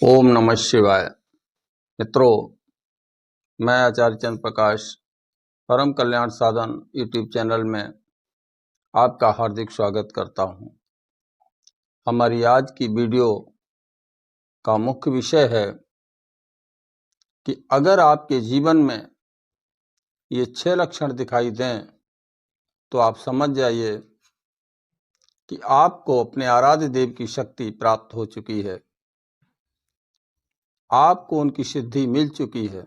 ओम नमः शिवाय। मित्रों, मैं आचार्य चंद्र प्रकाश परम कल्याण साधन यूट्यूब चैनल में आपका हार्दिक स्वागत करता हूं। हमारी आज की वीडियो का मुख्य विषय है कि अगर आपके जीवन में ये 6 लक्षण दिखाई दें तो आप समझ जाइए कि आपको अपने आराध्य देव की शक्ति प्राप्त हो चुकी है, आपको उनकी सिद्धि मिल चुकी है।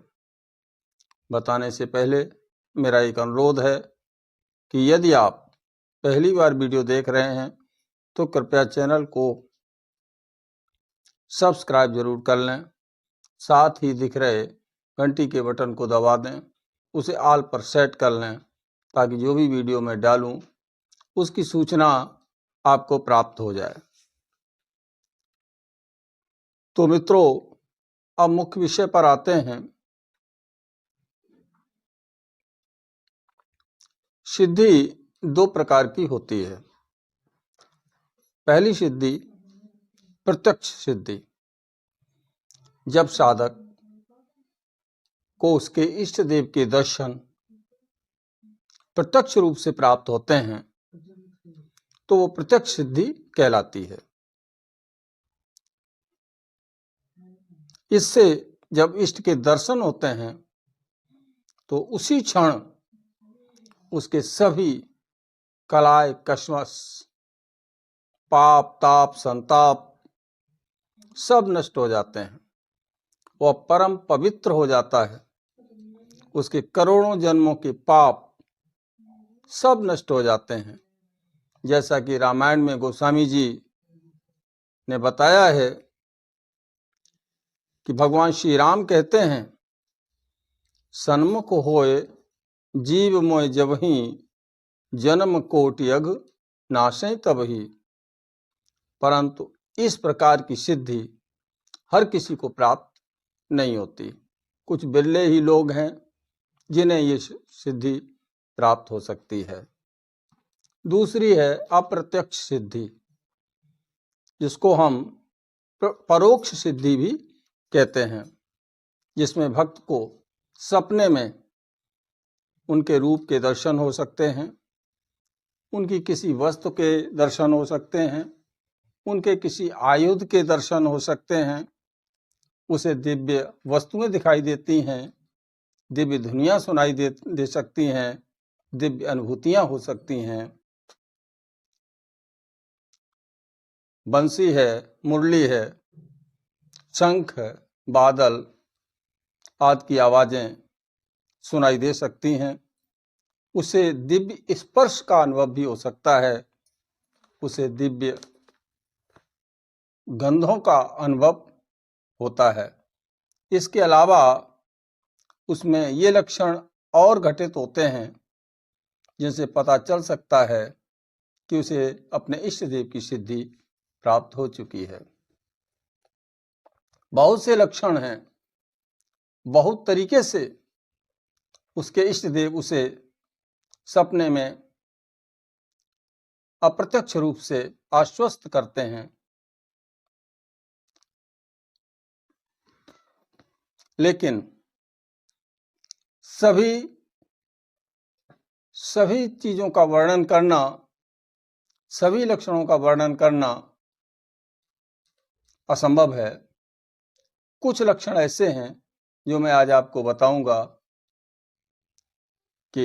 बताने से पहले मेरा एक अनुरोध है कि यदि आप पहली बार वीडियो देख रहे हैं तो कृपया चैनल को सब्सक्राइब जरूर कर लें, साथ ही दिख रहे घंटी के बटन को दबा दें, उसे ऑल पर सेट कर लें ताकि जो भी वीडियो मैं डालूं उसकी सूचना आपको प्राप्त हो जाए। तो मित्रों, अब मुख्य विषय पर आते हैं। सिद्धि 2 प्रकार की होती है। पहली सिद्धि प्रत्यक्ष सिद्धि, जब साधक को उसके इष्ट देव के दर्शन प्रत्यक्ष रूप से प्राप्त होते हैं तो वो प्रत्यक्ष सिद्धि कहलाती है। इससे जब इष्ट के दर्शन होते हैं तो उसी क्षण उसके सभी कलाए कश्मश, पाप ताप संताप सब नष्ट हो जाते हैं। वह परम पवित्र हो जाता है। उसके करोड़ों जन्मों के पाप सब नष्ट हो जाते हैं। जैसा कि रामायण में गोस्वामी जी ने बताया है कि भगवान श्री राम कहते हैं, सन्मुख होए जीव मोय जबहि, जन्म कोटि अघ नाशै तबहि। परंतु इस प्रकार की सिद्धि हर किसी को प्राप्त नहीं होती। कुछ बिरले ही लोग हैं जिन्हें ये सिद्धि प्राप्त हो सकती है। दूसरी है अप्रत्यक्ष सिद्धि, जिसको हम परोक्ष सिद्धि भी कहते हैं, जिसमें भक्त को सपने में उनके रूप के दर्शन हो सकते हैं, उनकी किसी वस्तु के दर्शन हो सकते हैं, उनके किसी आयुध के दर्शन हो सकते हैं, उसे दिव्य वस्तुएं दिखाई देती हैं, दिव्य दुनिया सुनाई दे सकती हैं, दिव्य अनुभूतियां हो सकती हैं। बंसी है, मुरली है, शंख है, बादल आदि की आवाजें सुनाई दे सकती हैं। उसे दिव्य स्पर्श का अनुभव भी हो सकता है, उसे दिव्य गंधों का अनुभव होता है। इसके अलावा उसमें ये लक्षण और घटित होते हैं जिनसे पता चल सकता है कि उसे अपने इष्ट देव की सिद्धि प्राप्त हो चुकी है। बहुत से लक्षण हैं, बहुत तरीके से उसके इष्ट देव उसे सपने में अप्रत्यक्ष रूप से आश्वस्त करते हैं, लेकिन सभी चीजों का वर्णन करना, सभी लक्षणों का वर्णन करना असंभव है। कुछ लक्षण ऐसे हैं जो मैं आज आपको बताऊंगा कि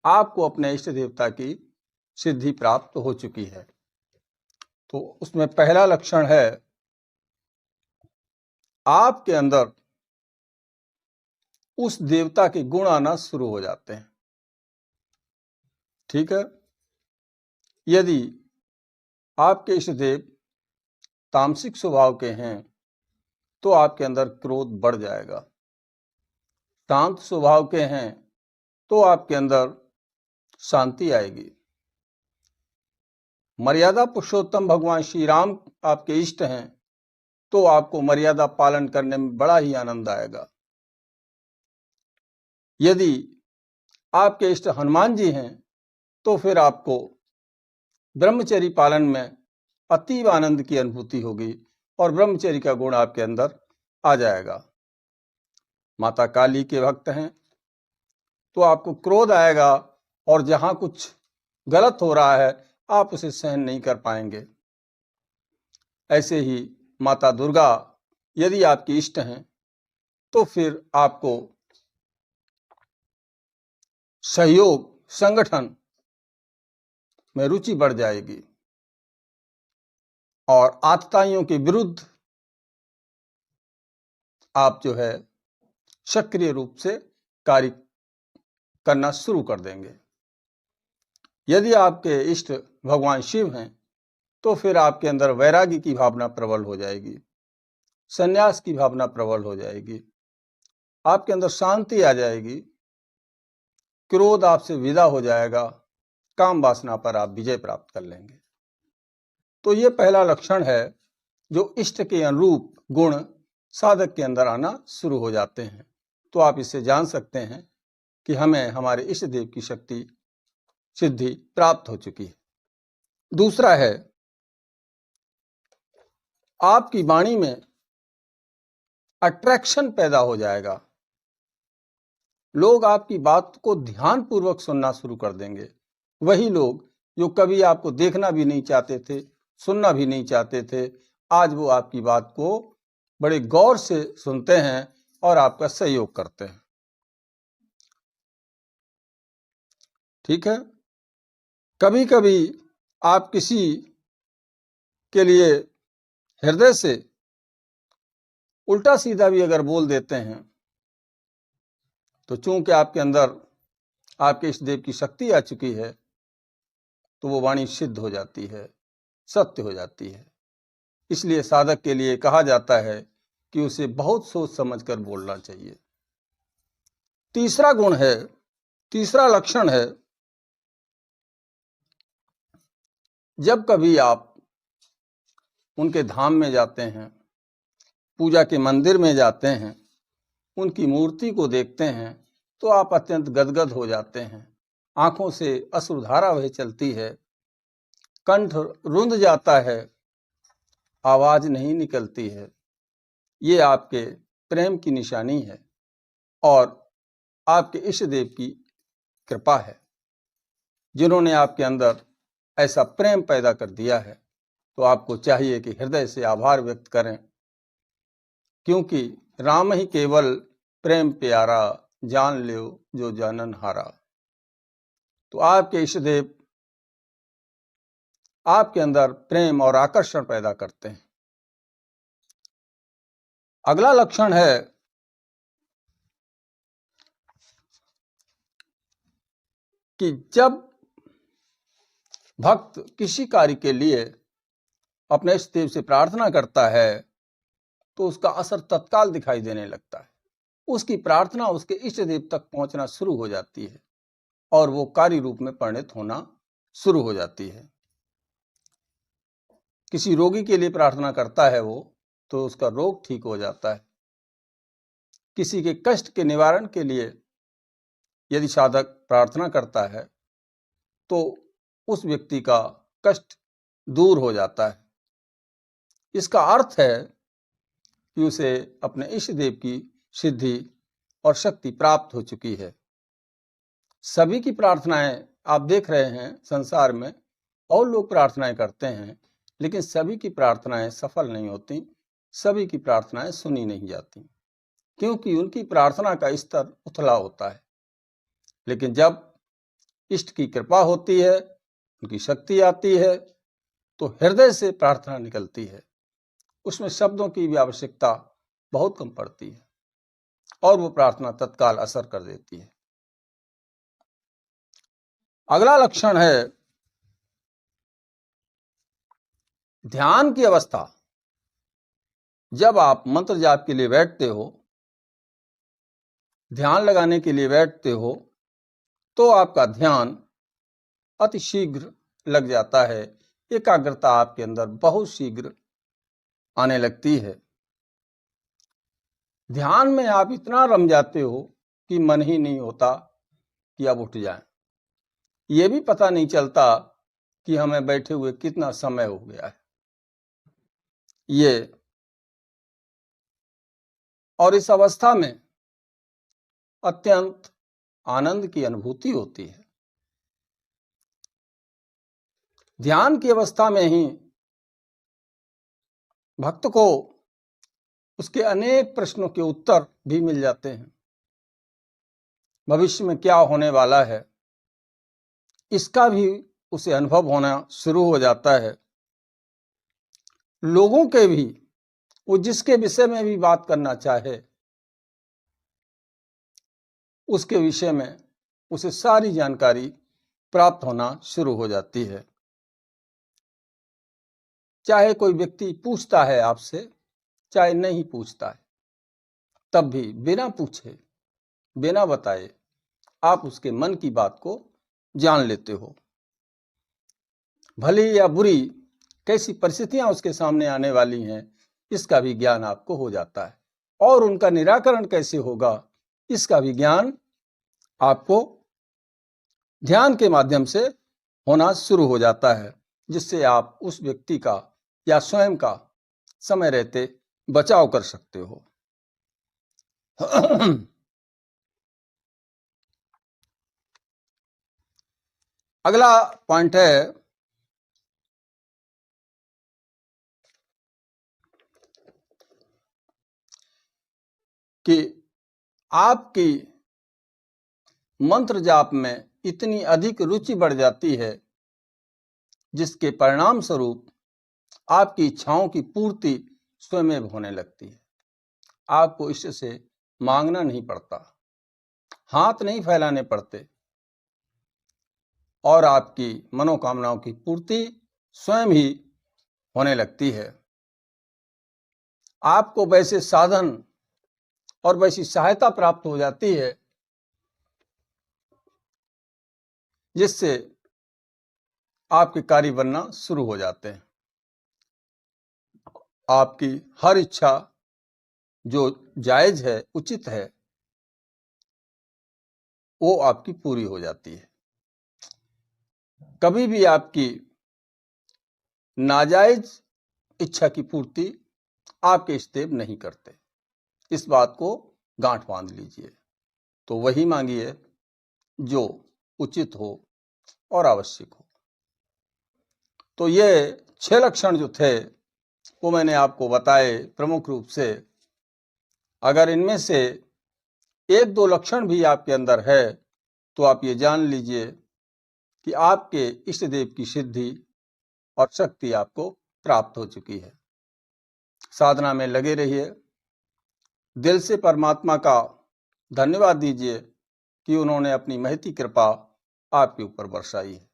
आपको अपने इष्ट देवता की सिद्धि प्राप्त हो चुकी है। तो उसमें पहला लक्षण है, आपके अंदर उस देवता के गुण आना शुरू हो जाते हैं। ठीक है, यदि आपके इष्ट देव तामसिक स्वभाव के हैं तो आपके अंदर क्रोध बढ़ जाएगा। शांत स्वभाव के हैं तो आपके अंदर शांति आएगी। मर्यादा पुरुषोत्तम भगवान श्री राम आपके इष्ट हैं तो आपको मर्यादा पालन करने में बड़ा ही आनंद आएगा। यदि आपके इष्ट हनुमान जी हैं तो फिर आपको ब्रह्मचर्य पालन में अतीव आनंद की अनुभूति होगी, और ब्रह्मचर्य का गुण आपके अंदर आ जाएगा। माता काली के भक्त हैं तो आपको क्रोध आएगा और जहां कुछ गलत हो रहा है आप उसे सहन नहीं कर पाएंगे। ऐसे ही माता दुर्गा यदि आपकी इष्ट हैं तो फिर आपको सहयोग संगठन में रुचि बढ़ जाएगी और आतताइयों के विरुद्ध आप जो है सक्रिय रूप से कार्य करना शुरू कर देंगे। यदि आपके इष्ट भगवान शिव हैं तो फिर आपके अंदर वैराग्य की भावना प्रबल हो जाएगी, संन्यास की भावना प्रबल हो जाएगी, आपके अंदर शांति आ जाएगी, क्रोध आपसे विदा हो जाएगा, काम वासना पर आप विजय प्राप्त कर लेंगे। तो ये पहला लक्षण है जो इष्ट के अनुरूप गुण साधक के अंदर आना शुरू हो जाते हैं। तो आप इससे जान सकते हैं कि हमें हमारे इष्ट देव की शक्ति सिद्धि प्राप्त हो चुकी है। दूसरा है, आपकी वाणी में अट्रैक्शन पैदा हो जाएगा, लोग आपकी बात को ध्यानपूर्वक सुनना शुरू कर देंगे। वही लोग जो कभी आपको देखना भी नहीं चाहते थे, सुनना भी नहीं चाहते थे, आज वो आपकी बात को बड़े गौर से सुनते हैं और आपका सहयोग करते हैं। ठीक है, कभी कभी आप किसी के लिए हृदय से उल्टा सीधा भी अगर बोल देते हैं तो चूंकि आपके अंदर आपके इष्ट देव की शक्ति आ चुकी है तो वो वाणी सिद्ध हो जाती है, सत्य हो जाती है। इसलिए साधक के लिए कहा जाता है कि उसे बहुत सोच समझकर बोलना चाहिए। तीसरा गुण है, तीसरा लक्षण है, जब कभी आप उनके धाम में जाते हैं, पूजा के मंदिर में जाते हैं, उनकी मूर्ति को देखते हैं तो आप अत्यंत गदगद हो जाते हैं, आंखों से अश्रुधारा बह चलती है, कंठ रुंध जाता है, आवाज नहीं निकलती है। ये आपके प्रेम की निशानी है और आपके इष्ट देव की कृपा है जिन्होंने आपके अंदर ऐसा प्रेम पैदा कर दिया है। तो आपको चाहिए कि हृदय से आभार व्यक्त करें, क्योंकि राम ही केवल प्रेम प्यारा, जान लो जो जानन हारा। तो आपके इष्ट देव आपके अंदर प्रेम और आकर्षण पैदा करते हैं। अगला लक्षण है कि जब भक्त किसी कार्य के लिए अपने इष्ट देव से प्रार्थना करता है तो उसका असर तत्काल दिखाई देने लगता है। उसकी प्रार्थना उसके इष्ट देव तक पहुंचना शुरू हो जाती है और वो कार्य रूप में परिणत होना शुरू हो जाती है। किसी रोगी के लिए प्रार्थना करता है वो तो उसका रोग ठीक हो जाता है। किसी के कष्ट के निवारण के लिए यदि साधक प्रार्थना करता है तो उस व्यक्ति का कष्ट दूर हो जाता है। इसका अर्थ है कि उसे अपने इष्ट देव की सिद्धि और शक्ति प्राप्त हो चुकी है। सभी की प्रार्थनाएं आप देख रहे हैं संसार में, और लोग प्रार्थनाएं करते हैं लेकिन सभी की प्रार्थनाएं सफल नहीं होती, सभी की प्रार्थनाएं सुनी नहीं जाती, क्योंकि उनकी प्रार्थना का स्तर उथला होता है। लेकिन जब इष्ट की कृपा होती है, उनकी शक्ति आती है तो हृदय से प्रार्थना निकलती है, उसमें शब्दों की भी आवश्यकता बहुत कम पड़ती है और वो प्रार्थना तत्काल असर कर देती है। अगला लक्षण है ध्यान की अवस्था। जब आप मंत्र जाप के लिए बैठते हो, ध्यान लगाने के लिए बैठते हो तो आपका ध्यान अति शीघ्र लग जाता है, एकाग्रता आपके अंदर बहुत शीघ्र आने लगती है। ध्यान में आप इतना रम जाते हो कि मन ही नहीं होता कि अब उठ जाएं। ये भी पता नहीं चलता कि हमें बैठे हुए कितना समय हो गया है। ये और इस अवस्था में अत्यंत आनंद की अनुभूति होती है। ध्यान की अवस्था में ही भक्त को उसके अनेक प्रश्नों के उत्तर भी मिल जाते हैं। भविष्य में क्या होने वाला है इसका भी उसे अनुभव होना शुरू हो जाता है। लोगों के भी वो जिसके विषय में भी बात करना चाहे उसके विषय में उसे सारी जानकारी प्राप्त होना शुरू हो जाती है। चाहे कोई व्यक्ति पूछता है आपसे, चाहे नहीं पूछता है, तब भी बिना पूछे बिना बताए आप उसके मन की बात को जान लेते हो। भली या बुरी कैसी परिस्थितियां उसके सामने आने वाली हैं इसका भी ज्ञान आपको हो जाता है, और उनका निराकरण कैसे होगा इसका भी ज्ञान आपको ध्यान के माध्यम से होना शुरू हो जाता है, जिससे आप उस व्यक्ति का या स्वयं का समय रहते बचाव कर सकते हो। अगला पॉइंट है कि आपकी मंत्र जाप में इतनी अधिक रुचि बढ़ जाती है जिसके परिणाम स्वरूप आपकी इच्छाओं की पूर्ति स्वयं होने लगती है। आपको इससे मांगना नहीं पड़ता, हाथ नहीं फैलाने पड़ते, और आपकी मनोकामनाओं की पूर्ति स्वयं ही होने लगती है। आपको वैसे साधन और वैसी सहायता प्राप्त हो जाती है जिससे आपके कार्य बनना शुरू हो जाते हैं। आपकी हर इच्छा जो जायज है, उचित है, वो आपकी पूरी हो जाती है। कभी भी आपकी नाजायज इच्छा की पूर्ति आपके इष्टदेव नहीं करते। इस बात को गांठ बांध लीजिए। तो वही मांगिए जो उचित हो और आवश्यक हो। तो ये 6 लक्षण जो थे वो मैंने आपको बताए प्रमुख रूप से। अगर इनमें से 1-2 लक्षण भी आपके अंदर है तो आप ये जान लीजिए कि आपके इष्ट देव की सिद्धि और शक्ति आपको प्राप्त हो चुकी है। साधना में लगे रहिए। दिल से परमात्मा का धन्यवाद दीजिए कि उन्होंने अपनी महती कृपा आपके ऊपर बरसाई है।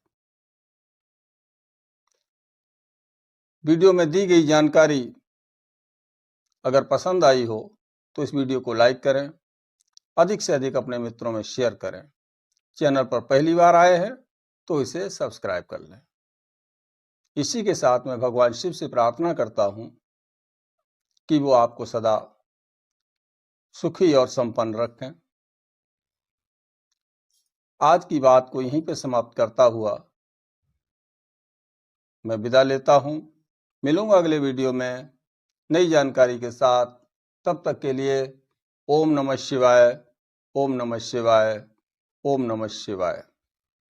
वीडियो में दी गई जानकारी अगर पसंद आई हो तो इस वीडियो को लाइक करें, अधिक से अधिक अपने मित्रों में शेयर करें। चैनल पर पहली बार आए हैं तो इसे सब्सक्राइब कर लें। इसी के साथ मैं भगवान शिव से प्रार्थना करता हूं कि वो आपको सदा सुखी और संपन्न रखें। आज की बात को यहीं पे समाप्त करता हुआ मैं विदा लेता हूं। मिलूंगा अगले वीडियो में नई जानकारी के साथ। तब तक के लिए ओम नमः शिवाय, ओम नमः शिवाय, ओम नमः शिवाय।